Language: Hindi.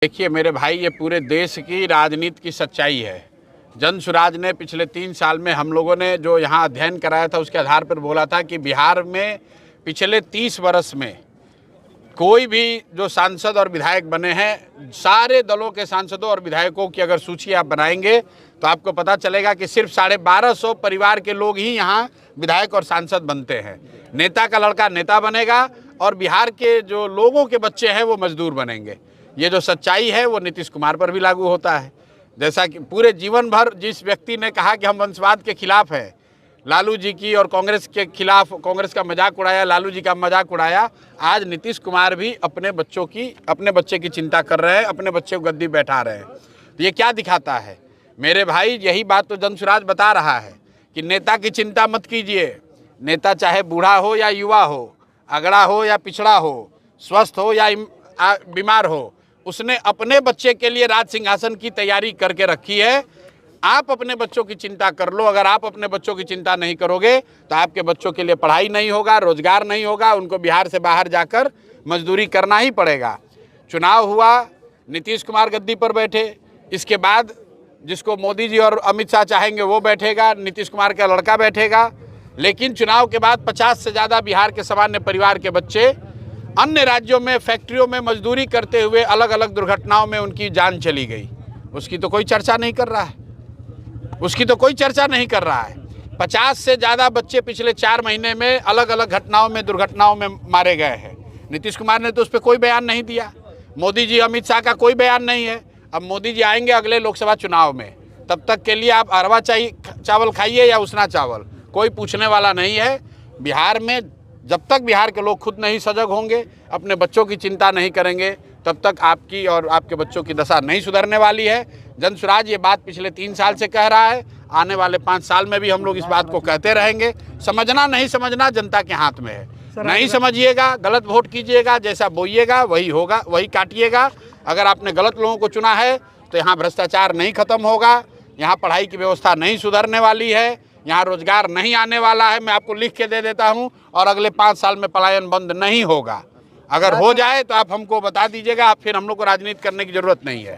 देखिए मेरे भाई, ये पूरे देश की राजनीति की सच्चाई है। जनसुराज ने पिछले 3 साल में हम लोगों ने जो यहाँ अध्ययन कराया था उसके आधार पर बोला था कि बिहार में पिछले 30 वर्ष में कोई भी जो सांसद और विधायक बने हैं, सारे दलों के सांसदों और विधायकों की अगर सूची आप बनाएंगे तो आपको पता चलेगा कि सिर्फ 1250 परिवार के लोग ही यहाँ विधायक और सांसद बनते हैं। नेता का लड़का नेता बनेगा और बिहार के जो लोगों के बच्चे हैं वो मजदूर बनेंगे। ये जो सच्चाई है वो नीतीश कुमार पर भी लागू होता है। जैसा कि पूरे जीवन भर जिस व्यक्ति ने कहा कि हम वंशवाद के खिलाफ हैं, लालू जी की और कांग्रेस के खिलाफ कांग्रेस का मजाक उड़ाया, लालू जी का मजाक उड़ाया, आज नीतीश कुमार भी अपने बच्चे की चिंता कर रहे हैं, अपने बच्चे को गद्दी बैठा रहे हैं। तो ये क्या दिखाता है मेरे भाई? यही बात तो जनसुराज बता रहा है कि नेता की चिंता मत कीजिए। नेता चाहे बूढ़ा हो या युवा हो, अगड़ा हो या पिछड़ा हो, स्वस्थ हो या बीमार हो, उसने अपने बच्चे के लिए राज सिंहासन की तैयारी करके रखी है। आप अपने बच्चों की चिंता कर लो। अगर आप अपने बच्चों की चिंता नहीं करोगे तो आपके बच्चों के लिए पढ़ाई नहीं होगा, रोजगार नहीं होगा, उनको बिहार से बाहर जाकर मजदूरी करना ही पड़ेगा। चुनाव हुआ, नीतीश कुमार गद्दी पर बैठे, इसके बाद जिसको मोदी जी और अमित शाह चाहेंगे वो बैठेगा, नीतीश कुमार का लड़का बैठेगा। लेकिन चुनाव के बाद 50 से ज़्यादा बिहार के सामान्य परिवार के बच्चे अन्य राज्यों में फैक्ट्रियों में मजदूरी करते हुए अलग अलग दुर्घटनाओं में उनकी जान चली गई। उसकी तो कोई चर्चा नहीं कर रहा है, उसकी तो कोई चर्चा नहीं कर रहा है। 50 से ज़्यादा बच्चे पिछले 4 महीने में अलग अलग घटनाओं में दुर्घटनाओं में मारे गए हैं। नीतीश कुमार ने तो उस पर कोई बयान नहीं दिया। मोदी जी अमित शाह का कोई बयान नहीं है। अब मोदी जी आएंगे अगले लोकसभा चुनाव में, तब तक के लिए आप अरवा चावल खाइए या उसना चावल, कोई पूछने वाला नहीं है। बिहार में जब तक बिहार के लोग खुद नहीं सजग होंगे, अपने बच्चों की चिंता नहीं करेंगे, तब तक आपकी और आपके बच्चों की दशा नहीं सुधरने वाली है। जनसुराज ये बात पिछले 3 साल से कह रहा है, आने वाले 5 साल में भी हम लोग इस बात को कहते रहेंगे। समझना नहीं समझना जनता के हाथ में है। नहीं समझिएगा, गलत वोट कीजिएगा, जैसा बोइएगा वही होगा, वही काटिएगा। अगर आपने गलत लोगों को चुना है तो यहाँ भ्रष्टाचार नहीं खत्म होगा, यहाँ पढ़ाई की व्यवस्था नहीं सुधरने वाली है, यहाँ रोजगार नहीं आने वाला है। मैं आपको लिख के दे देता हूँ, और अगले 5 साल में पलायन बंद नहीं होगा। अगर हो जाए तो आप हमको बता दीजिएगा, आप फिर हम लोग को राजनीति करने की जरूरत नहीं है।